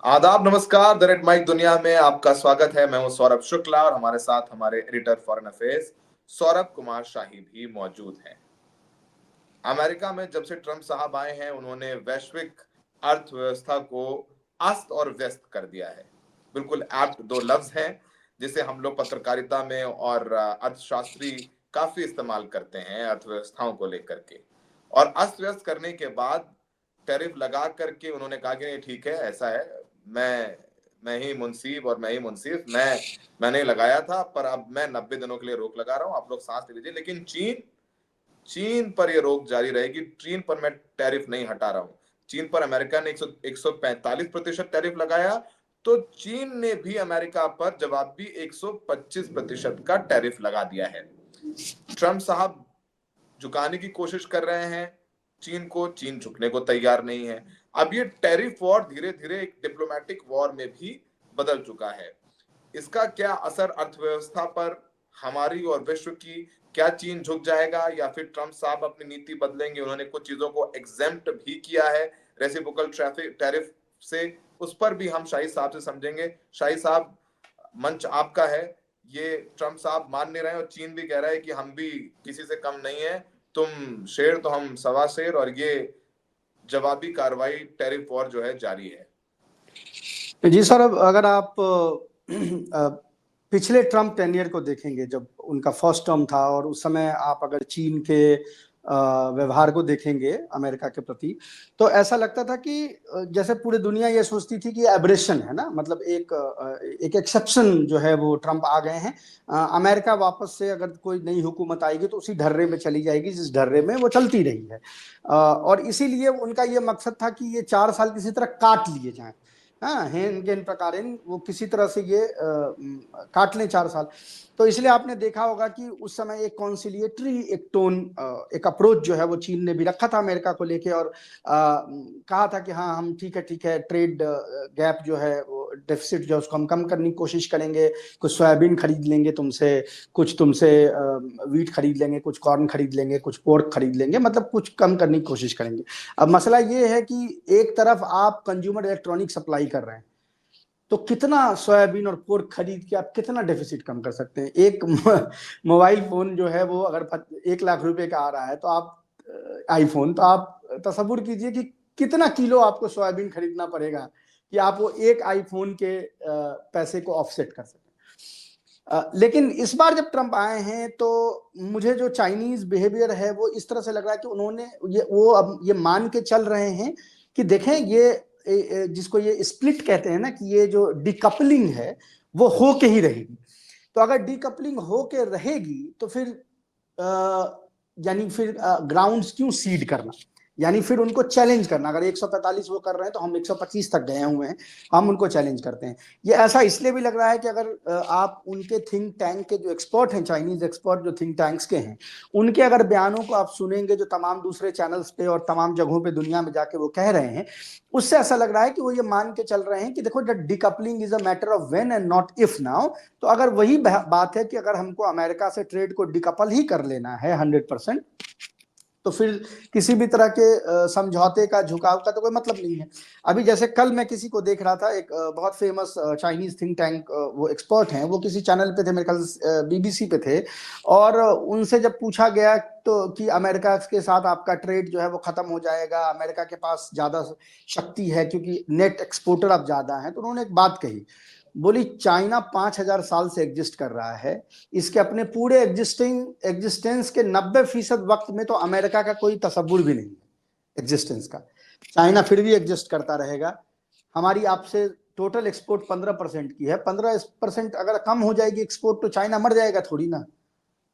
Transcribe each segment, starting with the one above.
आदाब, नमस्कार। The red mic दुनिया में आपका स्वागत है। मैं हूं सौरभ शुक्ला और हमारे साथ हमारे editor foreign affairs Saurabh Kumar Shahi भी मौजूद हैं। अमेरिका में जब से ट्रंप साहब आए हैं, उन्होंने वैश्विक अर्थव्यवस्था को अस्त और व्यस्त कर दिया है। बिल्कुल एप्ट दो लफ्ज हैं जिसे हम लोग पत्रकारिता में और अर्थशास्त्री काफी इस्तेमाल करते हैं अर्थव्यवस्थाओं को लेकर के। और अस्त व्यस्त करने के बाद टैरिफ लगा करके उन्होंने कहा कि नहीं, ठीक है, ऐसा है, मैं ही मुनसीब और मैं ही मुनसिफ, मैंने लगाया था, पर अब मैं 90 दिनों के लिए रोक लगा रहा हूं, आप लोग सांस ले लीजिए। लेकिन चीन चीन पर यह रोक जारी रहेगी। चीन पर मैं टैरिफ नहीं हटा रहा हूं। चीन पर अमेरिका ने 145% टैरिफ लगाया, तो चीन ने भी अमेरिका पर जवाबी 125% का टैरिफ लगा दिया है। ट्रंप साहब झुकाने की कोशिश कर रहे हैं चीन को, चीन झुकने को तैयार नहीं है। अब ये टैरिफ वॉर धीरे धीरे एक डिप्लोमेटिक वॉर में भी बदल चुका है। इसका क्या असर अर्थव्यवस्था पर, हमारी और विश्व की? क्या चीन झुक जाएगा या फिर ट्रंप साहब अपनी नीति बदलेंगे? उन्होंने कुछ चीजों को एग्जेम्प्ट भी किया है रेसिप्रोकल ट्रैफिक टैरिफ से, उस पर भी हम शाही साहब से समझेंगे। शाही साहब, मंच आपका है। ये ट्रंप साहब मान नहीं रहे और चीन भी कह रहा है कि हम भी किसी से कम नहीं है, तुम शेर तो हम सवा शेर, और ये जवाबी कार्रवाई टैरिफ वॉर जो है जारी है। जी सर, अब अगर आप पिछले ट्रम्प टेन्योर को देखेंगे, जब उनका फर्स्ट टर्म था, और उस समय आप अगर चीन के व्यवहार को देखेंगे अमेरिका के प्रति, तो ऐसा लगता था कि जैसे पूरी दुनिया ये सोचती थी कि एब्रेशन है ना, मतलब एक एक्सेप्शन जो है वो ट्रम्प आ गए हैं। अमेरिका वापस से अगर कोई नई हुकूमत आएगी तो उसी ढर्रे में चली जाएगी जिस ढर्रे में वो चलती रही है। और इसीलिए उनका ये मकसद था कि ये 4 साल किसी तरह काट लिए जाएं। हाँ, हेन गेन प्रकारेण वो किसी तरह से ये काट लें 4 साल। तो इसलिए आपने देखा होगा कि उस समय एक कॉन्सिलिएटरी एक टोन, एक अप्रोच जो है वो चीन ने भी रखा था अमेरिका को लेके, और कहा था कि हाँ, हम ठीक है, ट्रेड गैप जो है वो डेफिसिट जो है उसको हम कम करने की कोशिश करेंगे, कुछ सोयाबीन खरीद लेंगे तुमसे, कुछ तुमसे वीट खरीद लेंगे, कुछ कॉर्न खरीद लेंगे, कुछ पोर्क खरीद लेंगे, मतलब कुछ कम करने की कोशिश करेंगे। अब मसला ये है कि एक तरफ आप कंज्यूमर इलेक्ट्रॉनिक सप्लाई कर रहे हैं, तो कितना सोयाबीन और पोर्क खरीद के आप कितना डेफिसिट कम कर सकते हैं? एक मोबाइल फोन जो है वो अगर 1 लाख रुपए का आ रहा है, तो आप आईफोन, तो आप तसव्वुर कीजिए कि कितना किलो आपको सोयाबीन खरीदना पड़ेगा कि आप वो एक आईफोन के पैसे को ऑफसेट कर सकें। लेकिन इस बार जब ट्रंप आए हैं, तो मुझे जो चाइनीज बिहेवियर है वो इस तरह से लग रहा है कि उन्होंने वो अब ये मान के चल रहे हैं कि देखें, ये जिसको ये स्प्लिट कहते हैं ना, कि ये जो डिकपलिंग है वो हो के ही रहेगी। तो अगर डिकपलिंग हो के रहेगी तो फिर यानी फिर ग्राउंड्स क्यों सीड करना, यानी फिर उनको चैलेंज करना। अगर 145 वो कर रहे हैं तो हम 125 तक गए हुए हैं, हम उनको चैलेंज करते हैं। ये ऐसा इसलिए भी लग रहा है कि अगर आप उनके थिंक टैंक के जो एक्सपर्ट हैं, चाइनीज एक्सपर्ट जो थिंक टैंक्स के हैं, उनके अगर बयानों को आप सुनेंगे, जो तमाम दूसरे चैनल्स पे और तमाम जगहों पे दुनिया में जाके वो कह रहे हैं, उससे ऐसा लग रहा है कि वो ये मान के चल रहे हैं कि देखो, decoupling is a matter of when and not if now. तो अगर वही बात है कि अगर हमको अमेरिका से ट्रेड को डिकपल ही कर लेना है 100%, तो फिर किसी भी तरह के समझौते का, झुकाव का तो कोई मतलब नहीं है। अभी जैसे कल मैं किसी को देख रहा था, एक बहुत फेमस चाइनीज थिंक टैंक वो एक्सपर्ट हैं, वो किसी चैनल पे थे, मेरे ख्याल बीबीसी पे थे, और उनसे जब पूछा गया तो कि अमेरिका के साथ आपका ट्रेड जो है वो खत्म हो जाएगा, अमेरिका के पास ज्यादा शक्ति है क्योंकि नेट एक्सपोर्टर अब ज्यादा है, तो उन्होंने एक बात कही, बोली चाइना 5,000 साल से एग्जिस्ट कर रहा है, इसके अपने पूरे एग्जिस्टेंस के 90% वक्त में तो अमेरिका का कोई तस्वुर भी नहीं है एग्जिस्टेंस का। चाइना फिर भी एग्जिस्ट करता रहेगा। हमारी आपसे टोटल एक्सपोर्ट 15% की है, 15% अगर कम हो जाएगी एक्सपोर्ट तो चाइना मर जाएगा थोड़ी ना।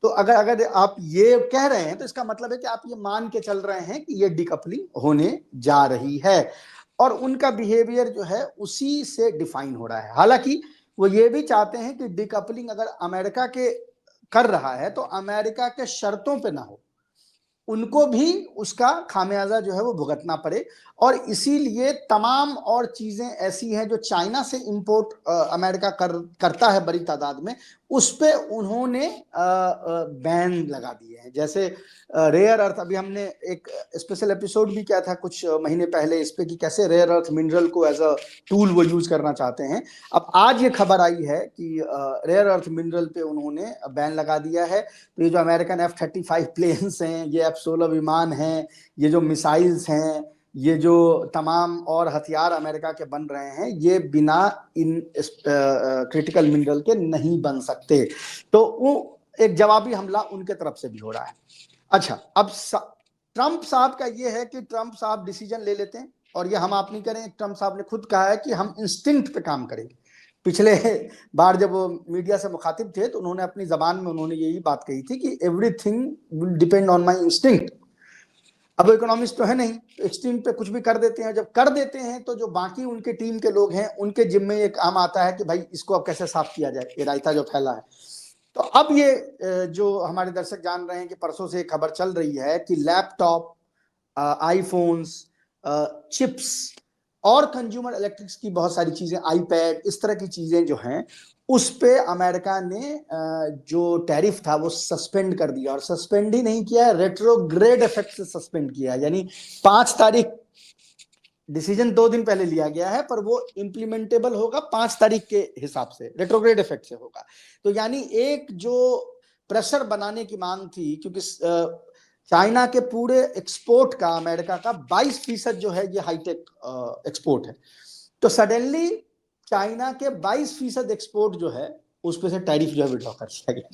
तो अगर आप ये कह रहे हैं तो इसका मतलब है कि आप ये मान के चल रहे हैं कि ये डिकपलिंग होने जा रही है, और उनका बिहेवियर जो है उसी से डिफाइन हो रहा है। हालांकि वो ये भी चाहते हैं कि डिकपलिंग अगर अमेरिका के कर रहा है तो अमेरिका के शर्तों पे ना हो, उनको भी उसका खामियाजा जो है वो भुगतना पड़े। और इसीलिए तमाम और चीजें ऐसी हैं जो चाइना से इंपोर्ट अमेरिका करता है बड़ी तादाद में, उस पे उन्होंने बैन लगा दिए हैं। जैसे रेयर अर्थ, अभी हमने एक स्पेशल एपिसोड भी किया था कुछ महीने पहले इस पे कि कैसे रेयर अर्थ मिनरल को एज अ टूल वो यूज करना चाहते हैं। अब आज ये खबर आई है कि रेयर अर्थ मिनरल पे उन्होंने बैन लगा दिया है। तो ये जो अमेरिकन F-35 प्लेन्स हैं, ये F-16 विमान हैं, ये जो मिसाइल्स हैं, ये जो तमाम और हथियार अमेरिका के बन रहे हैं, ये बिना इन क्रिटिकल मिनरल के नहीं बन सकते। तो वो एक जवाबी हमला उनके तरफ से भी हो रहा है। अच्छा, अब ट्रंप साहब का ये है कि ट्रंप साहब डिसीजन ले लेते हैं, और ये हम आप नहीं करें। ट्रंप साहब ने खुद कहा है कि हम इंस्टिंक्ट पे काम करेंगे। पिछले बार जब वो मीडिया से मुखातिब थे तो उन्होंने अपनी जबान में उन्होंने यही बात कही थी कि everything will depend on my instinct. अब वो इकोनॉमिस्ट तो है नहीं, तो इंस्टिंक्ट पे कुछ भी कर देते हैं। जब कर देते हैं तो जो बाकी उनके टीम के लोग हैं उनके जिम्मे ये काम आता है कि भाई इसको अब कैसे साफ किया जाए, ये रायता जो फैला है। तो अब ये जो हमारे दर्शक जान रहे हैं कि परसों से खबर चल रही है कि लैपटॉप, आईफोन्स, चिप्स और कंज्यूमर इलेक्ट्रिक्स की बहुत सारी चीजें, आईपैड, इस तरह की चीजें जो हैं उस पे अमेरिका ने जो टैरिफ था वो सस्पेंड कर दिया। और सस्पेंड ही नहीं किया है, रेट्रोग्रेड इफेक्ट से सस्पेंड किया। यानी 5 तारीख, डिसीजन 2 दिन पहले लिया गया है पर वो इंप्लीमेंटेबल होगा 5 तारीख के हिसाब से, रेट्रोग्रेड इफेक्ट से होगा। तो यानी एक जो प्रेशर बनाने की मांग थी, क्योंकि चाइना के पूरे एक्सपोर्ट का, अमेरिका का 22% जो है ये हाईटेक एक्सपोर्ट है। तो सडनली चाइना के 22% एक्सपोर्ट जो है उस पे से टैरिफ जो है विड्रॉ कर दिया गया।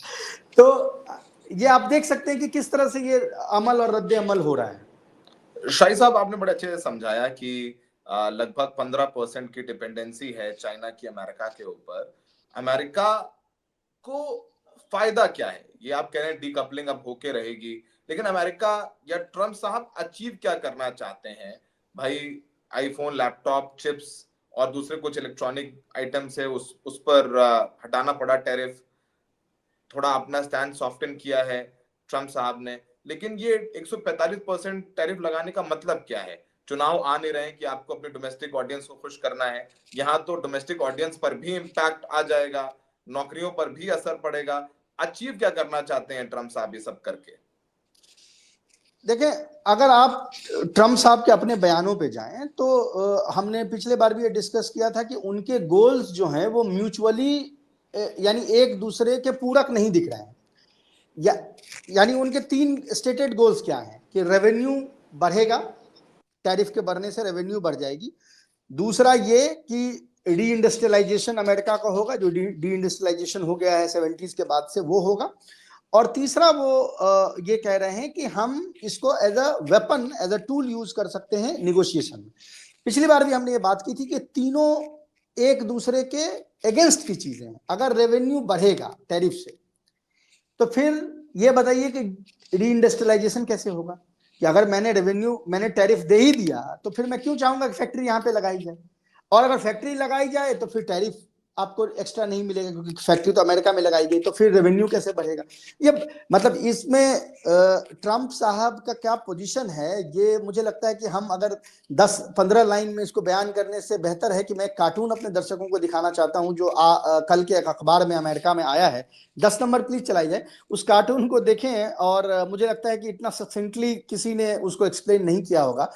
तो ये आप देख सकते हैं कि किस तरह से ये अमल और रद्द अमल हो रहा है। शाही साहब, आपने बड़े अच्छे से समझाया कि लगभग 15% की डिपेंडेंसी है चाइना की अमेरिका के ऊपर। अमेरिका को फायदा क्या है? ये आप कह रहे हैं डीकपलिंग अब होके रहेगी, लेकिन अमेरिका या ट्रंप साहब अचीव क्या करना चाहते हैं? भाई, आईफोन, लैपटॉप, चिप्स और दूसरे कुछ इलेक्ट्रॉनिक आइटम से उस पर हटाना पड़ा टैरिफ। थोड़ा अपना स्टैंड सॉफ्टन किया है ट्रंप साहब ने, लेकिन ये 145% टैरिफ लगाने का मतलब क्या है? चुनाव आ नहीं रहे हैं कि आपको अपने डोमेस्टिक ऑडियंस को खुश करना है। यहाँ तो डोमेस्टिक ऑडियंस पर भी इम्पैक्ट आ जाएगा, नौकरियों पर भी असर पड़ेगा। अचीव क्या करना चाहते हैं ट्रंप साहब ये सब करके? देखें, अगर आप ट्रंप साहब के अपने बयानों पे जाएं तो हमने पिछले बार भी ये डिस्कस किया था कि उनके गोल्स जो हैं वो म्यूचुअली, यानी एक दूसरे के पूरक नहीं दिख रहे हैं। यानी उनके 3 स्टेटेड गोल्स क्या हैं कि रेवेन्यू बढ़ेगा, टैरिफ के बढ़ने से रेवेन्यू बढ़ जाएगी। दूसरा ये कि री इंडस्ट्रियलाइजेशन अमेरिका का होगा, जो डी इंडस्ट्रियलाइजेशन हो गया है 70s के बाद से, वो होगा। और तीसरा वो ये कह रहे हैं कि हम इसको as a weapon, as a tool use कर सकते हैं निगोशिएशन में। पिछली बार भी हमने ये बात की थी कि तीनों एक दूसरे के अगेंस्ट की चीजें हैं। अगर रेवेन्यू बढ़ेगा टैरिफ से तो फिर ये बताइए कि री इंडस्ट्रियलाइजेशन कैसे होगा? कि अगर मैंने टैरिफ दे ही दिया तो फिर मैं क्यों चाहूंगा कि फैक्ट्री यहाँ पे लगाई जाए? और अगर फैक्ट्री लगाई जाए तो फिर टैरिफ आपको एक्स्ट्रा नहीं मिलेगा क्योंकि फैक्ट्री तो अमेरिका में लगाई गई, तो फिर रेवेन्यू कैसे बढ़ेगा? ये मतलब इसमें ट्रंप साहब का क्या पोजीशन है, ये मुझे लगता है कि हम अगर 10-15 लाइन में इसको बयान करने से बेहतर है कि मैं एक कार्टून अपने दर्शकों को दिखाना चाहता हूं जो कल के एक अखबार में अमेरिका में आया है। 10 नंबर प्लीज चलाई जाए, उस कार्टून को देखें। और मुझे लगता है कि इतना ससेंटली किसी ने उसको एक्सप्लेन नहीं किया होगा।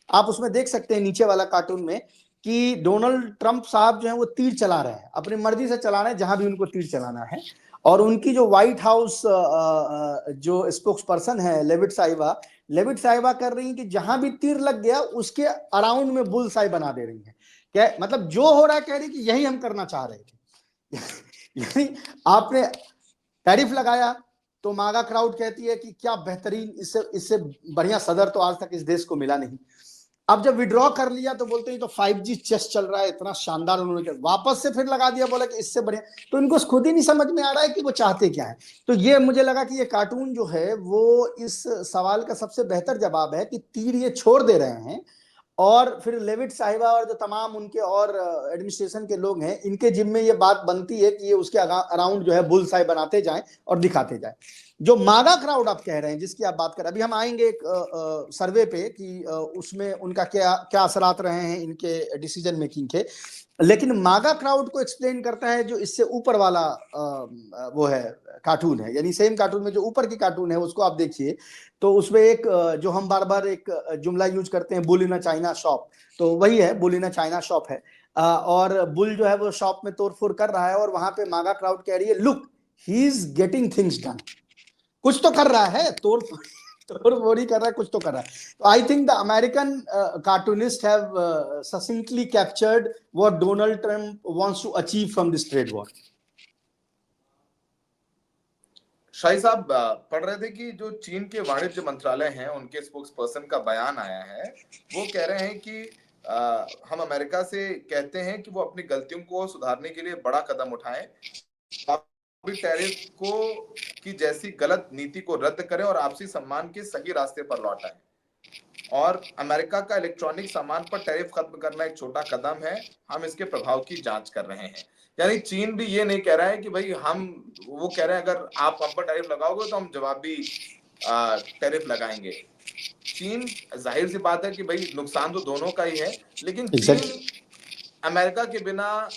आप उसमें देख सकते हैं नीचे वाला कार्टून में कि डोनाल्ड ट्रंप साहब जो है वो तीर चला रहे हैं, अपनी मर्जी से चला रहे हैं जहां भी उनको तीर चलाना है। और उनकी जो व्हाइट हाउस जो स्पोक्स पर्सन है लेविट साहिबा कर रही है कि जहां भी तीर लग गया उसके अराउंड में बुल साई बना दे रही है। क्या मतलब जो हो रहा है, कह रही कि यही हम करना चाह रहे थे। यानी आपने टैरिफ लगाया तो मागा क्राउड कहती है कि क्या बेहतरीन, इससे इससे बढ़िया सदर तो आज तक इस देश को मिला नहीं। अब जब विड्रॉ कर लिया तो बोलते हैं तो 5G चेस चल रहा है, इतना शानदार उन्होंने किया, वापस से फिर लगा दिया, बोला कि इससे बढ़िया। तो इनको खुद ही नहीं समझ में आ रहा है कि वो चाहते क्या है। तो ये मुझे लगा कि ये कार्टून जो है वो इस सवाल का सबसे बेहतर जवाब है कि तीर ये छोड़ दे रहे हैं और फिर लेविट साहिबा और जो तमाम उनके और एडमिनिस्ट्रेशन के लोग हैं, इनके जिम्मे ये बात बनती है कि ये उसके अराउंड जो है बुल साई बनाते जाएं और दिखाते जाएं। जो मागा क्राउड आप कह रहे हैं, जिसकी आप बात कर रहे हैं, अभी हम आएंगे एक सर्वे पे कि उसमें उनका क्या क्या असरात रहे हैं इनके डिसीजन मेकिंग के। लेकिन मागा क्राउड को एक्सप्लेन करता है जो इससे ऊपर वाला वो है कार्टून है, यानी सेम कार्टून में जो ऊपर की कार्टून है उसको आप देखिए, तो उसमें एक जो हम बार बार एक जुमला यूज करते हैं, bull in a China shop, तो वही है, bull in a China shop है। और बुल जो है वो शॉप में तोड़फोड़ कर रहा है और वहां पे मागा क्राउड कह रही है, look he is getting things done, कुछ तो कर रहा है, तोड़ तोड़ ही कर रहा है, कुछ तो कर रहा है। तो I think the American cartoonist have succinctly captured what Donald Trump wants to achieve from this trade war. Shahi साहब पढ़ रहे थे कि जो चीन के वाणिज्य मंत्रालय हैं उनके स्पोक्स पर्सन का बयान आया है, वो कह रहे हैं कि हम अमेरिका से कहते हैं कि वो अपनी गलतियों को सुधारने के लिए बड़ा कदम उठाएं, टैरिफ को की जैसी गलत नीति को रद्द करें और आपसी सम्मान के सही रास्ते पर लौटाएं। और अमेरिका का इलेक्ट्रॉनिक सामान पर टैरिफ खत्म करना एक छोटा कदम है, हम इसके प्रभाव की जांच कर रहे हैं। यानी चीन भी ये नहीं कह रहा है कि भाई वो कह रहे हैं अगर आप हम पर टैरिफ लगाओगे तो हम जवाबी टैरिफ लगाएंगे। चीन, जाहिर सी बात है कि भाई नुकसान तो दोनों का ही है, लेकिन चीन अमेरिका के बिना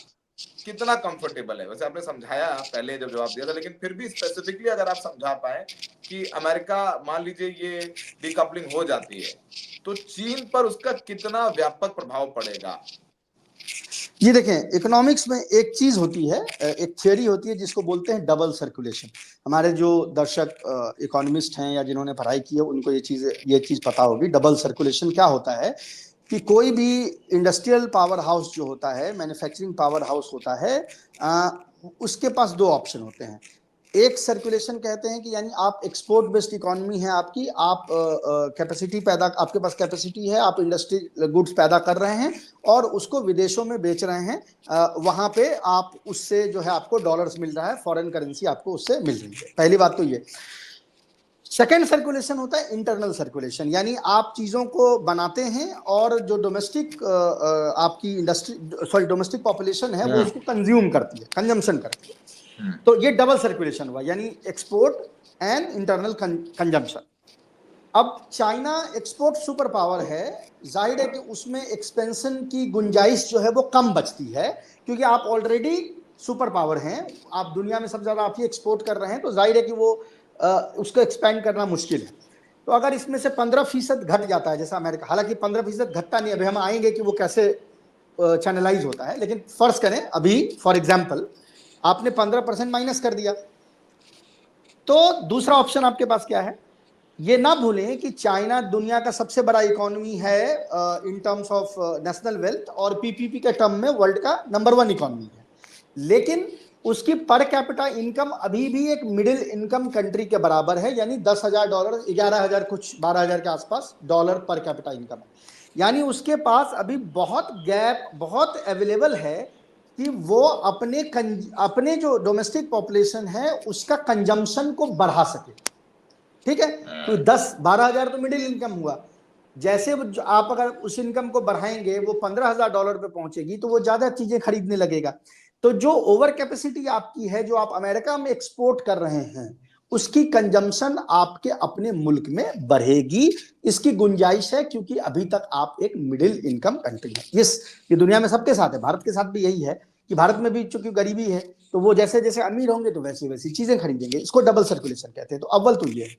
कितना कंफर्टेबल है, वैसे आपने समझाया पहले जब जवाब दिया था, लेकिन फिर भी स्पेसिफिकली अगर आप समझा पाए कि अमेरिका मान लीजिए ये डीकपलिंग हो जाती है तो चीन पर उसका कितना व्यापक प्रभाव पड़ेगा। ये देखें, इकोनॉमिक्स में एक चीज होती है, एक थियरी होती है जिसको बोलते हैं डबल सर्कुलेशन। हमारे जो दर्शक इकोनॉमिस्ट हैं या जिन्होंने पढ़ाई की है उनको ये चीज पता होगी। डबल सर्कुलेशन क्या होता है कि कोई भी इंडस्ट्रियल पावर हाउस जो होता है, मैन्युफैक्चरिंग पावर हाउस होता है, उसके पास दो ऑप्शन होते हैं। एक सर्कुलेशन कहते हैं कि यानी आप एक्सपोर्ट बेस्ड इकोनॉमी है आपकी, आप कैपेसिटी पैदा, आपके पास कैपेसिटी है, आप इंडस्ट्री गुड्स पैदा कर रहे हैं और उसको विदेशों में बेच रहे हैं, वहां पे आप उससे जो है आपको डॉलर्स मिल रहा है, फॉरेन करेंसी आपको उससे मिल रही है। पहली बात तो ये। सेकेंड सर्कुलेशन होता है इंटरनल सर्कुलेशन, यानी आप चीजों को बनाते हैं और जो डोमेस्टिक आपकी इंडस्ट्री डोमेस्टिक पॉपुलेशन है वो उसको कंज्यूम करती है, कंजम्पशन करती है। तो ये डबल सर्कुलेशन हुआ, यानी एक्सपोर्ट एंड इंटरनल कंजम्पशन। अब चाइना एक्सपोर्ट सुपर पावर है, जाहिर है कि उसमें एक्सपेंशन की गुंजाइश जो है वो कम बचती है, क्योंकि आप ऑलरेडी सुपर पावर हैं, आप दुनिया में सबसे ज्यादा आप ही एक्सपोर्ट कर रहे हैं, तो जाहिर है कि वो उसको एक्सपेंड करना मुश्किल है। तो अगर इसमें से 15% घट जाता है, जैसा अमेरिका, हालांकि 15% घटता नहीं, अभी हम आएंगे कि वो कैसे चैनलाइज होता है, लेकिन फर्ज करें अभी फॉर एग्जाम्पल आपने 15% माइनस कर दिया, तो दूसरा ऑप्शन आपके पास क्या है? ये ना भूलें कि चाइना दुनिया का सबसे बड़ा इकोनॉमी है in terms of national wealth, और पीपीपी के टर्म में वर्ल्ड का नंबर 1 इकोनॉमी है, लेकिन उसकी पर कैपिटा इनकम अभी भी एक मिडिल इनकम कंट्री के बराबर है, यानी $10,000, 11,000 कुछ 12,000 के आसपास डॉलर पर कैपिटा इनकम है। यानी उसके पास अभी बहुत गैप, बहुत अवेलेबल है कि वो अपने जो डोमेस्टिक पॉपुलेशन है उसका कंजम्पशन को बढ़ा सके। ठीक है, तो 10-12,000 तो मिडिल इनकम हुआ, जैसे आप अगर उस इनकम को बढ़ाएंगे वो $15,000 पे पहुंचेगी तो वो ज्यादा चीजें खरीदने लगेगा। तो जो ओवर कैपेसिटी आपकी है, जो आप अमेरिका में एक्सपोर्ट कर रहे हैं, उसकी कंजम्पशन आपके अपने मुल्क में बढ़ेगी, इसकी गुंजाइश है, क्योंकि अभी तक आप एक मिडिल इनकम कंट्री है। ये दुनिया में सबके साथ है, भारत के साथ भी यही है कि भारत में भी चूंकि गरीबी है तो वो जैसे जैसे अमीर होंगे तो वैसी वैसी चीजें खरीदेंगे, इसको डबल सर्कुलेशन कहते हैं। तो अव्वल तो ये है।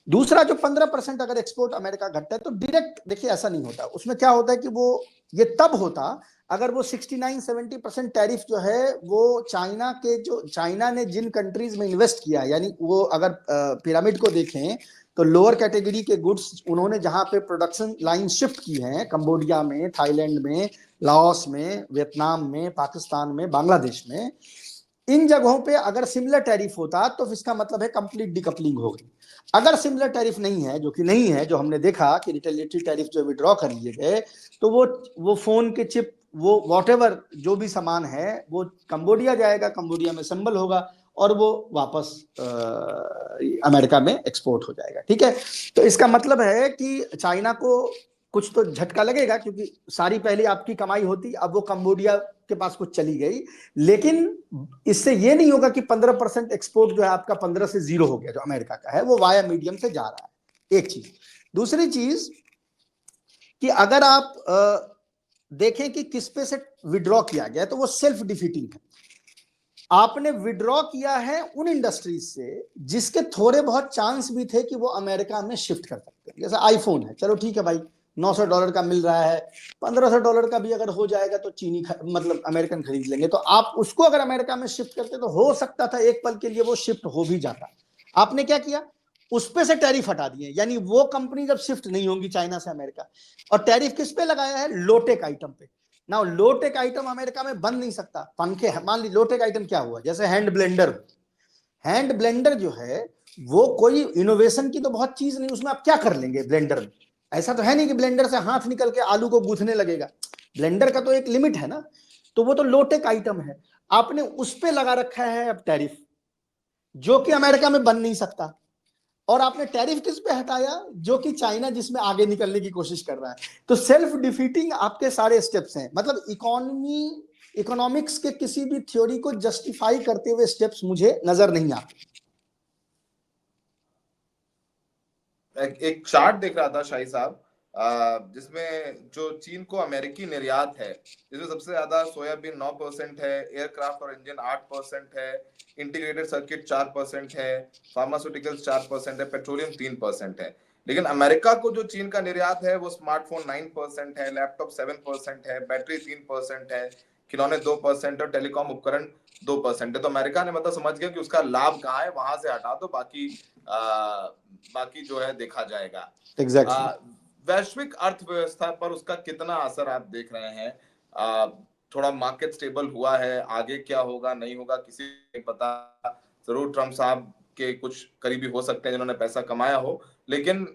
दूसरा, जो 15% अगर एक्सपोर्ट अमेरिका घटता है तो डायरेक्ट देखिए ऐसा नहीं होता, उसमें क्या होता है कि वो ये तब होता अगर वो 69-70% टैरिफ जो है वो चाइना ने जिन कंट्रीज में इन्वेस्ट किया, यानी वो अगर पिरामिड को देखें तो लोअर कैटेगरी के गुड्स उन्होंने जहां पे प्रोडक्शन लाइन शिफ्ट की है, कंबोडिया में, थाईलैंड में, लाओस में, वियतनाम में, पाकिस्तान में, बांग्लादेश में, इन जगहों पे अगर सिमिलर टैरिफ होता तो इसका मतलब है कंप्लीट डिकपलिंग हो गई। अगर सिमिलर टैरिफ नहीं है, जो कि नहीं है, जो हमने देखा कि रिटेलिएटरी टैरिफ जो विड्रॉ कर लिए गए, तो वो फोन के चिप, वो वॉटेवर जो भी सामान है वो कंबोडिया जाएगा, कंबोडिया में असेंबल होगा और वो वापस अमेरिका में एक्सपोर्ट हो जाएगा। ठीक है, तो इसका मतलब है कि चाइना को कुछ तो झटका लगेगा, क्योंकि सारी पहले आपकी कमाई होती, अब वो कंबोडिया के पास कुछ चली गई, लेकिन इससे ये नहीं होगा कि 15% एक्सपोर्ट जो है आपका 15 से 0 हो गया, जो अमेरिका का है वो वाया मीडियम से जा रहा है। एक चीज। दूसरी चीज कि अगर आप देखें कि किस पे से विड्रॉ किया गया है, तो वो सेल्फ डिफीटिंग है। आपने विड्रॉ किया है उन इंडस्ट्रीज से जिसके थोड़े बहुत चांस भी थे कि वो अमेरिका में शिफ्ट कर सकते हैं। जैसे आईफोन है, चलो ठीक है भाई, $900 का मिल रहा है, $1500 का भी अगर हो जाएगा तो चीनी मतलब अमेरिकन खरीद लेंगे। तो आप उसको अगर अमेरिका में शिफ्ट करते तो हो सकता था एक पल के लिए वो शिफ्ट हो भी जाता। आपने क्या किया, उस पे से टैरिफ हटा दिए, यानी वो कंपनी जब शिफ्ट नहीं होंगी चाइना से अमेरिका। और टैरिफ किस पे लगाया है, लोटेक आइटम पे। ना लोटेक आइटम अमेरिका में बन नहीं सकता। पंखे, मान ली लोटेक आइटम क्या हुआ, जैसे हैंड ब्लेंडर। हैंड ब्लेंडर जो है वो कोई इनोवेशन की तो बहुत चीज नहीं, उसमें आप क्या कर लेंगे ब्लेंडर में। ऐसा तो है नहीं कि ब्लेंडर से हाथ निकल के आलू को गूंथने लगेगा। ब्लेंडर का तो एक लिमिट है ना। तो वो तो लोटेक आइटम है, आपने उस पे लगा रखा है अब टैरिफ, जो कि अमेरिका में बन नहीं सकता। और आपने टैरिफ किस पे हटाया, जो कि चाइना जिसमें आगे निकलने की कोशिश कर रहा है। तो सेल्फ डिफीटिंग आपके सारे स्टेप्स हैं। मतलब इकोनॉमिक्स के किसी भी थ्योरी को जस्टिफाई करते हुए स्टेप्स मुझे नजर नहीं आते। एक चार्ट देख रहा था शाही साहब, जिसमें जो चीन को अमेरिकी निर्यात है, जिसमें सबसे ज्यादा सोयाबीन 9% है, एयरक्राफ्ट और इंजन 8% है, इंटीग्रेटेड सर्किट 4% है, फार्मास्यूटिकल्स 4% है, पेट्रोलियम 3% है। लेकिन अमेरिका को जो चीन का निर्यात है वो स्मार्टफोन 9% है, लैपटॉप 7% है, बैटरी 3% है, खिलौने 2% और टेलीकॉम उपकरण 2% है। तो अमेरिका ने मतलब समझ गया कि उसका लाभ कहाँ है, वहां से हटा दो, बाकी जो है देखा जाएगा। एग्जैक्टली। वैश्विक अर्थव्यवस्था पर उसका कितना असर आप देख रहे हैं? थोड़ा मार्केट स्टेबल हुआ है, आगे क्या होगा नहीं होगा किसी को नहीं पता। जरूर ट्रम्प साहब के कुछ करीबी हो सकते हैं जिन्होंने पैसा कमाया हो, लेकिन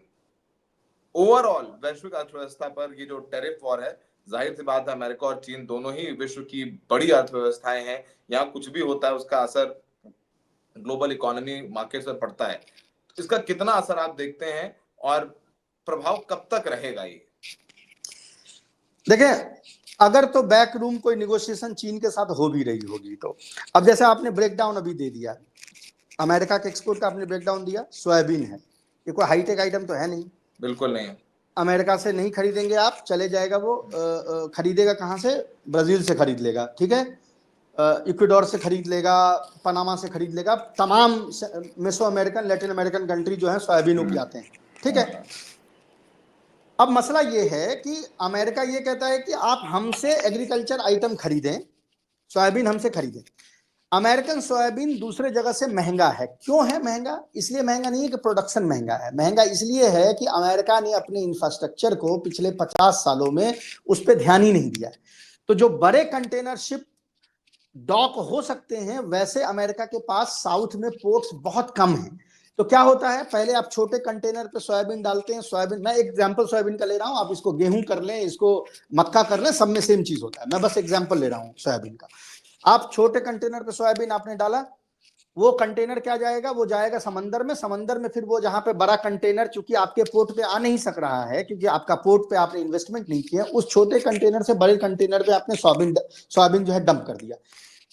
ओवरऑल वैश्विक अर्थव्यवस्था पर ये जो टैरिफ वॉर है, जाहिर सी बात है अमेरिका और चीन दोनों ही विश्व की बड़ी अर्थव्यवस्थाएं हैं, यहाँ कुछ भी होता है उसका असर ग्लोबल इकोनॉमी मार्केट पर पड़ता है। इसका कितना असर आप देखते हैं और प्रभाव कब तक रहेगा ये? देखिए, अगर तो बैक रूम कोई निगोशिएशन चीन के साथ हो भी रही होगी तो, अब जैसे आपने ब्रेकडाउन अभी दे दिया, अमेरिका के एक्सपोर्ट का आपने ब्रेकडाउन दिया, सोयाबीन है, ये कोई हाईटेक आइटम तो है नहीं, बिल्कुल नहीं। अमेरिका से नहीं खरीदेंगे आप, चले जाएगा वो, खरीदेगा कहाँ से, ब्राजील से खरीद लेगा, ठीक है, इक्वाडोर से खरीद लेगा, पनामा से खरीद लेगा, तमाम meso American Latin American country जो है सोयाबीन उपजाते हैं, ठीक है। अब मसला ये है कि अमेरिका ये कहता है कि आप हमसे एग्रीकल्चर आइटम खरीदें, सोयाबीन हमसे खरीदें। अमेरिकन सोयाबीन दूसरे जगह से महंगा है। क्यों है महंगा? इसलिए महंगा नहीं है कि प्रोडक्शन महंगा है, महंगा इसलिए है कि अमेरिका ने अपने इंफ्रास्ट्रक्चर को पिछले 50 सालों में उस पर ध्यान ही नहीं दिया है। तो जो बड़े कंटेनर शिप डॉक हो सकते हैं, वैसे अमेरिका के पास साउथ में पोर्ट्स बहुत कम हैं। तो क्या होता है, पहले आप छोटे कंटेनर पे सोयाबीन डालते हैं, सोयाबीन, मैं एग्जांपल सोयाबीन का ले रहा हूं, आप इसको गेहूं कर लें, इसको मक्का कर लें, सब में सेम चीज होता है, मैं बस एग्जांपल ले रहा हूं सोयाबीन का। आप छोटे कंटेनर पे सोयाबीन आपने डाला, वो कंटेनर क्या जाएगा, वो जाएगा समंदर में, समंदर में फिर वो जहां पे बड़ा कंटेनर, चूंकि आपके पोर्ट पे आ नहीं सक रहा है क्योंकि आपका पोर्ट पे आपने इन्वेस्टमेंट नहीं किया, उस छोटे कंटेनर से बड़े कंटेनर पे आपने सोयाबीन जो है डंप कर दिया।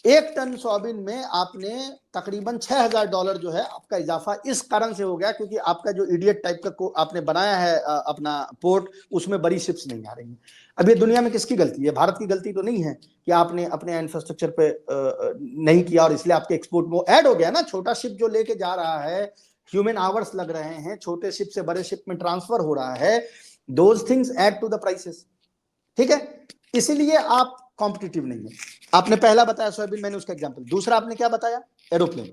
1 टन सोयाबीन में आपने तकरीबन $6,000 जो है आपका इजाफा इस कारण से हो गया क्योंकि आपका जो इडियट टाइप का आपने बनाया है अपना पोर्ट, उसमें बड़ी शिप्स नहीं आ रही हैं। अब ये दुनिया में किसकी गलती है? भारत की गलती तो नहीं है कि आपने अपने इंफ्रास्ट्रक्चर पे नहीं किया और इसलिए आपके एक्सपोर्ट में ऐड हो गया ना। छोटा शिप जो लेके जा रहा है, ह्यूमन आवर्स लग रहे हैं, छोटे शिप से बड़े शिप में ट्रांसफर हो रहा है, those things add to the prices, ठीक है। इसीलिए आप कॉम्पिटिटिव नहीं है। आपने पहला बताया सोयाबीन, मैंने उसका एग्जांपल। दूसरा आपने क्या बताया, एरोप्लेन।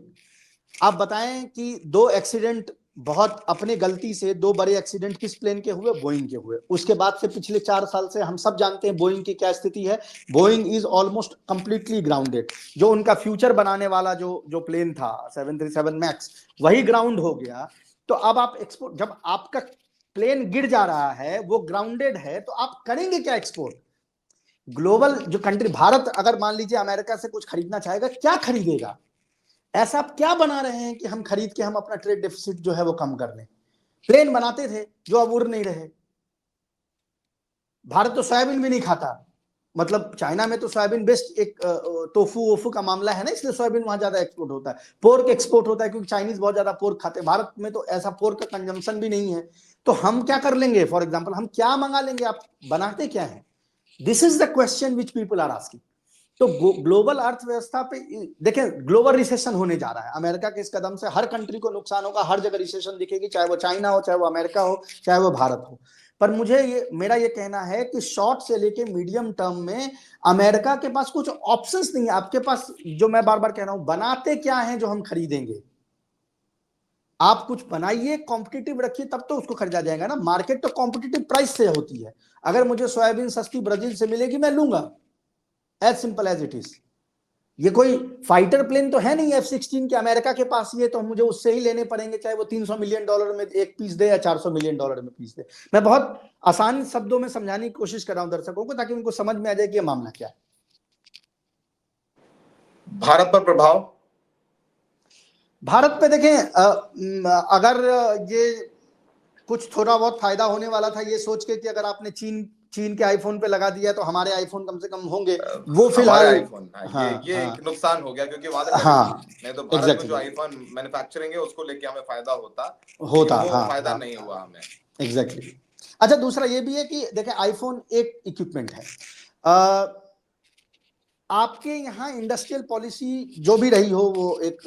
आप बताएं कि 2 एक्सीडेंट, बहुत अपने गलती से 2 बड़े एक्सीडेंट किस प्लेन के हुए, बोइंग के हुए। उसके बाद से पिछले 4 साल से हम सब जानते हैं बोइंग की क्या स्थिति है। Boeing is almost completely grounded. जो उनका फ्यूचर बनाने वाला जो प्लेन था 737 मैक्स, वही ग्राउंड हो गया। तो अब आप एक्सपोर्ट, जब आपका प्लेन गिर जा रहा है, वो ग्राउंडेड है, तो आप करेंगे क्या एक्सपोर्ट? ग्लोबल जो कंट्री, भारत अगर मान लीजिए अमेरिका से कुछ खरीदना चाहेगा, क्या खरीदेगा? ऐसा आप क्या बना रहे हैं कि हम खरीद के हम अपना ट्रेड डेफिसिट जो है वो कम कर लें? प्लेन बनाते थे जो अब उड़ नहीं रहे। भारत तो सोयाबीन भी नहीं खाता, मतलब चाइना में तो सोयाबीन बेस्ट एक टोफू वोफू का मामला है ना, इसलिए सोयाबीन वहां ज्यादा एक्सपोर्ट होता है। पोर्क एक्सपोर्ट होता है क्योंकि चाइनीज बहुत ज्यादा पोर्क खाते हैं। भारत में तो ऐसा पोर्क का कंजम्पशन भी नहीं है। तो हम क्या कर लेंगे, फॉर एग्जाम्पल हम क्या मंगा लेंगे? आप बनाते क्या है? This is the question which people are asking. तो ग्लोबल अर्थव्यवस्था पे देखें, ग्लोबल रिसेशन होने जा रहा है। अमेरिका के इस कदम से हर कंट्री को नुकसान होगा, हर जगह रिसेशन दिखेगी, चाहे वो चाइना हो, चाहे वो अमेरिका हो, चाहे वो भारत हो। पर मेरा ये कहना है कि शॉर्ट से लेके मीडियम टर्म में अमेरिका के पास कुछ ऑप्शंस नहीं है। आपके पास, जो मैं बार बार कह रहा हूं, बनाते क्या है जो हम खरीदेंगे? आप कुछ बनाइए, कॉम्पिटिटिव रखिए, तब तो उसको खरीदा जाएगा ना। मार्केट तो कॉम्पिटिटिव प्राइस से होती है। अगर मुझे सोयाबीन सस्ती ब्राजील से मिलेगी, मैं लूंगा, as simple as it is. ये कोई फाइटर प्लेन तो है नहीं F-16 के अमेरिका के पास, ये तो मुझे उससे ही लेने पड़ेंगे, चाहे वो $300 मिलियन में एक पीस दे या $400 मिलियन में पीस दे। मैं बहुत आसान शब्दों में समझाने की कोशिश कर रहा हूं दर्शकों को, ताकि उनको समझ में आ जाए कि ये मामला क्या है। भारत पर प्रभाव? भारत पे देखें, अगर ये कुछ थोड़ा बहुत फायदा होने वाला था ये सोच के कि अगर आपने चीन के आईफोन पे लगा दिया तो हमारे आईफोन कम से कम होंगे, वो फिलहाल आईफोन, हाँ, ये हाँ, एक नुकसान हो गया, क्योंकि वादा करी हाँ, थी। नहीं तो भारत में एग्जैक्टली जो आईफोन मैन्युफैक्चरिंग है उसको लेके हमें फायदा होता, होता, लेकिन वो हाँ, फायदा हाँ, नहीं हुआ हमें। एग्जैक्टली। अच्छा, दूसरा ये भी है कि देखें, आईफोन एक इक्विपमेंट है। आपके यहाँ इंडस्ट्रियल पॉलिसी जो भी रही हो, वो एक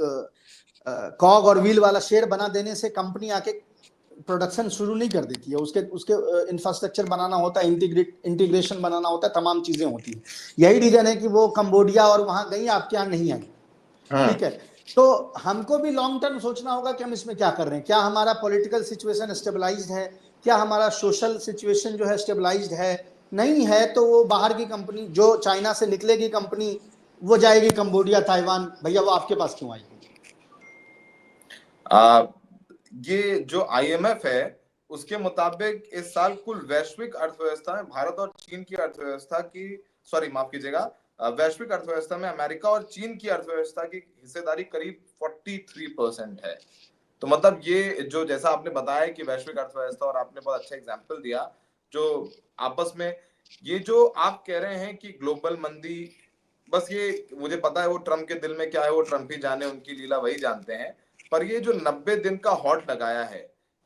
कॉग और व्हील वाला शेर बना देने से कंपनी आके प्रोडक्शन शुरू नहीं कर देती है। उसके उसके इंफ्रास्ट्रक्चर बनाना होता है, इंटीग्रेशन बनाना होता है, तमाम चीजें होती है। यही रीजन है कि वो कंबोडिया और वहां गई, आपके यहाँ नहीं आई। ठीक है, तो हमको भी लॉन्ग टर्म सोचना होगा कि हम इसमें क्या कर रहे हैं। क्या हमारा पॉलिटिकल सिचुएशन स्टेबलाइज्ड है? क्या हमारा सोशल सिचुएशन जो है स्टेबलाइज्ड है? नहीं है तो वो बाहर की कंपनी, जो चाइना से निकलेगी कंपनी, वो जाएगी कंबोडिया, ताइवान, भैया वो आपके पास क्यों आएगी? ये जो IMF है उसके मुताबिक इस साल कुल वैश्विक अर्थव्यवस्था में भारत और चीन की अर्थव्यवस्था की, सॉरी माफ कीजिएगा, वैश्विक अर्थव्यवस्था में अमेरिका और चीन की अर्थव्यवस्था की हिस्सेदारी करीब 43% है। तो मतलब ये जो, जैसा आपने बताया कि वैश्विक अर्थव्यवस्था, और आपने बहुत अच्छा एग्जाम्पल दिया, जो आपस में ये जो आप कह रहे हैं कि ग्लोबल मंदी, बस ये मुझे पता है वो ट्रम्प के दिल में क्या है, वो ट्रम्प ही जाने, उनकी लीला वही जानते हैं। पर ये जो 90 दिन का हॉट लगाया है,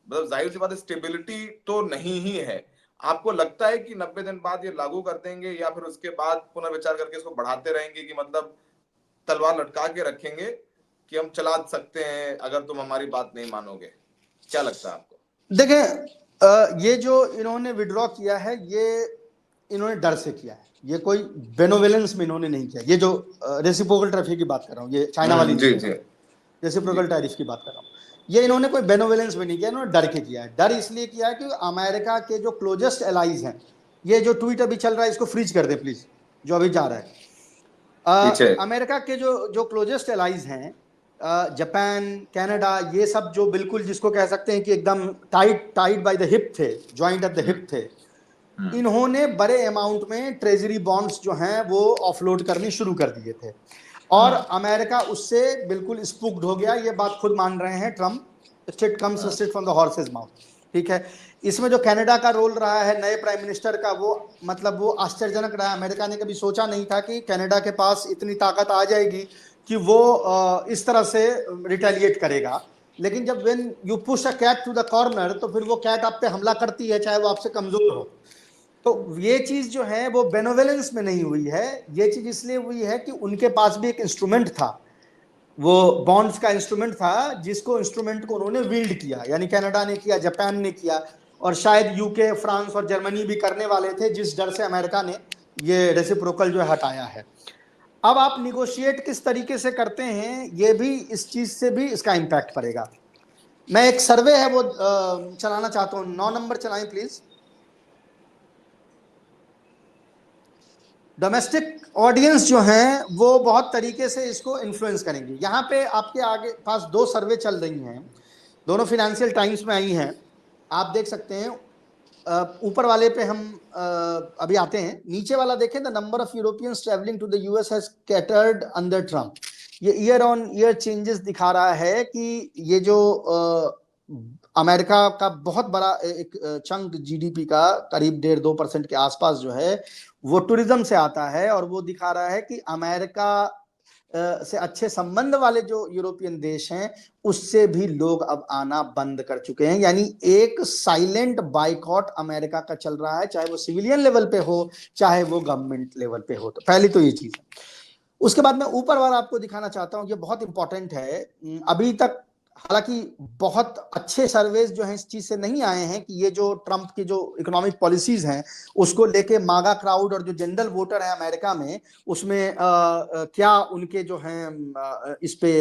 मतलब जाहिर सी बात है स्टेबिलिटी तो नहीं ही है। आपको लगता है कि 90 दिन बाद ये लागू कर देंगे, या फिर उसके बाद पुनर्विचार करके इसको बढ़ाते रहेंगे, कि मतलब तलवार लटका के रखेंगे कि हम चला सकते हैं अगर तुम हमारी बात नहीं मानोगे? क्या लगता है आपको? देखें, ये जो इन्होंने विड्रॉ किया है, ये इन्होंने डर से किया है। ये कोई बेनोवेलेंस में इन्होंने नहीं किया। ये जो रेसिप्रोकल टैरिफ की बात कर रहा हूँ, ये चाइना वाली नहीं जी है, जी रेसिप्रोकल टैरिफ की बात कर रहा हूँ। ये इन्होंने कोई बेनोवेलेंस में नहीं किया, इन्होंने डर के किया है। डर इसलिए किया है कि अमेरिका के जो क्लोजेस्ट एलाइज हैं, ये जो ट्वीट अभी चल रहा है इसको फ्रीज कर दे प्लीज, जो अभी जा रहा है। अमेरिका के जो क्लोजेस्ट एलाइज हैं, जापान, कनाडा, ये सब जो बिल्कुल जिसको कह सकते हैं कि एकदम टाइट बाय द हिप थे, ज्वाइंट एट द हिप थे, इन्होंने बड़े अमाउंट में ट्रेजरी बॉन्ड्स जो हैं वो ऑफलोड करने शुरू कर दिए थे, और अमेरिका उससे बिल्कुल स्पूक्ड हो गया। ये बात खुद मान रहे हैं Trump, straight comes straight from the horses mouth. ठीक है, इसमें जो कनाडा का रोल रहा है नए प्राइम मिनिस्टर का, वो मतलब वो आश्चर्यजनक रहा है। अमेरिका ने कभी सोचा नहीं था कि कनाडा के पास इतनी ताकत आ जाएगी कि वो इस तरह से रिटेलिएट करेगा। लेकिन जब when you push a cat to the corner, तो फिर वो कैट आप पे हमला करती है, चाहे वो आपसे कमजोर हो। तो ये चीज जो है वो बेनोवेलेंस में नहीं हुई है। ये चीज इसलिए हुई है कि उनके पास भी एक इंस्ट्रूमेंट था, वो बॉन्ड्स का इंस्ट्रूमेंट था, जिसको इंस्ट्रूमेंट को उन्होंने विल्ड किया। यानी कनाडा ने किया, जापान ने किया, और शायद यूके, फ्रांस और जर्मनी भी करने वाले थे, जिस डर से अमेरिका ने ये रेसिप्रोकल जो हटाया है। अब आप निगोशिएट किस तरीके से करते हैं, ये भी इस चीज से भी इसका इंपैक्ट पड़ेगा। मैं एक सर्वे है वो चलाना चाहता हूँ, 9 नंबर चलाएं प्लीज। डोमेस्टिक ऑडियंस जो हैं वो बहुत तरीके से इसको इन्फ्लुएंस करेंगे। यहाँ पे आपके आगे पास 2 सर्वे चल रही हैं, दोनों फाइनेंशियल टाइम्स में आई हैं, आप देख सकते हैं। ऊपर वाले पे हम अभी आते हैं, नीचे वाला देखें। The number of Europeans travelling to the US has scattered under Trump. ये ईयर ऑन ईयर चेंजेस दिखा रहा है कि ये जो अमेरिका का बहुत बड़ा एक चंक जीडीपी का, करीब 1.5-2% के आसपास जो है, वो टूरिज्म से आता है। और वो दिखा रहा है कि अमेरिका से अच्छे संबंध वाले जो यूरोपियन देश हैं उससे भी लोग अब आना बंद कर चुके हैं। यानी एक साइलेंट बाइकॉट अमेरिका का चल रहा है, चाहे वो सिविलियन लेवल पे हो चाहे वो गवर्नमेंट लेवल पे हो। तो पहली तो ये चीज है। उसके बाद मैं ऊपर वाला आपको दिखाना चाहता हूं, ये बहुत इंपॉर्टेंट है। अभी तक हालांकि बहुत अच्छे सर्वेज जो हैं इस चीज से नहीं आए हैं कि ये जो ट्रंप की जो इकोनॉमिक पॉलिसीज हैं उसको लेके मागा क्राउड और जो जनरल वोटर है अमेरिका में उसमें क्या उनके जो हैं इस पे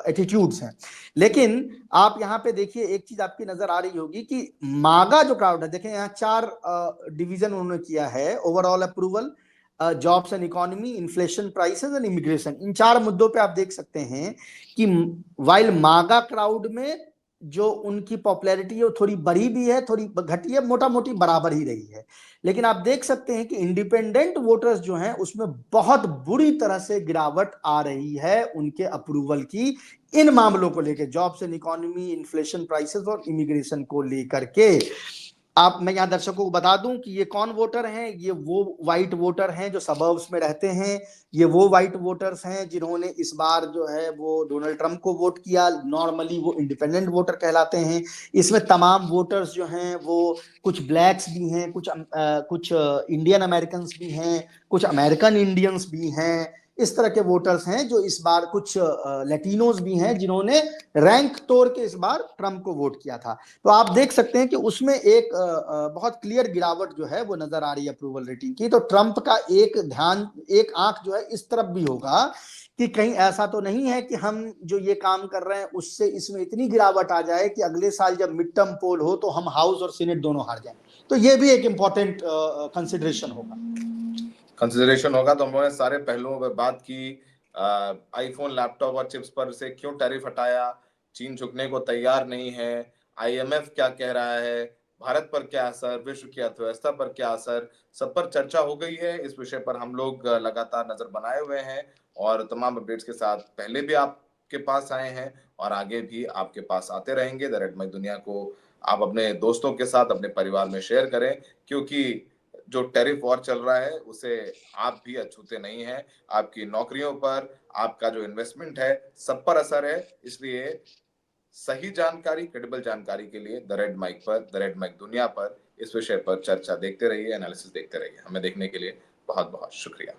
एटीट्यूड्स हैं। लेकिन आप यहाँ पे देखिए एक चीज आपकी नजर आ रही होगी कि मागा जो क्राउड है, देखें यहाँ 4 डिवीजन उन्होंने किया है। Overall approval, jobs and economy, inflation, prices and immigration. इन 4 मुद्दों पे आप देख सकते हैं कि वाइल मागा क्राउड में जो उनकी पॉपुलैरिटी है वो थोड़ी बढ़ी भी है, थोड़ी घटी है, मोटा मोटी बराबर ही रही है। लेकिन आप देख सकते हैं कि इंडिपेंडेंट वोटर्स जो हैं उसमें बहुत बुरी तरह से गिरावट आ रही है उनके अप्रूवल की, इन मामलों को लेकर, jobs and economy, inflation, prices और इमिग्रेशन को लेकर के। आप, मैं यहाँ दर्शकों को बता दूं कि ये कौन वोटर हैं। ये वो वाइट वोटर हैं जो सबर्ब्स में रहते हैं। ये वो वाइट वोटर्स हैं जिन्होंने इस बार जो है वो डोनाल्ड ट्रंप को वोट किया। नॉर्मली वो इंडिपेंडेंट वोटर कहलाते हैं। इसमें तमाम वोटर्स जो हैं वो कुछ ब्लैक्स भी हैं, कुछ इंडियन अमेरिकन भी हैं, कुछ अमेरिकन इंडियंस भी हैं। इस तरह के वोटर्स हैं जो इस बार, कुछ लैटिनोज भी हैं जिन्होंने रैंक तोड़ के इस बार ट्रंप को वोट किया था। तो आप देख सकते हैं कि उसमें एक बहुत क्लियर गिरावट जो है वो नजर आ रही है अप्रूवल रेटिंग की। तो ट्रंप का एक ध्यान, एक आंख जो है इस तरफ भी होगा कि कहीं ऐसा तो नहीं है कि हम जो ये काम कर रहे हैं उससे इसमें इतनी गिरावट आ जाए कि अगले साल जब मिड टर्म पोल हो तो हम हाउस और सीनेट दोनों हार जाएं। तो ये भी एक इंपॉर्टेंट कंसिडरेशन होगा। कंसिडरेशन होगा। तो हमने सारे पहलुओं पर बात की। आईफोन, लैपटॉप और चिप्स पर से क्यों टैरिफ हटाया, चीन झुकने को तैयार नहीं है, आईएमएफ क्या कह रहा है, भारत पर क्या असर, विश्व की अर्थव्यवस्था पर क्या असर, सब पर चर्चा हो गई है। इस विषय पर हम लोग लगातार नजर बनाए हुए हैं और तमाम अपडेट्स के साथ पहले भी आपके पास आए हैं और आगे भी आपके पास आते रहेंगे। द रेड माइक दुनिया को आप अपने दोस्तों के साथ, अपने परिवार में शेयर करें, क्योंकि जो टैरिफ वॉर चल रहा है उसे आप भी अछूते नहीं हैं। आपकी नौकरियों पर, आपका जो इन्वेस्टमेंट है, सब पर असर है। इसलिए सही जानकारी, क्रेडिबल जानकारी के लिए द रेड माइक पर, द रेड माइक दुनिया पर इस विषय पर चर्चा देखते रहिए, एनालिसिस देखते रहिए। हमें देखने के लिए बहुत बहुत शुक्रिया।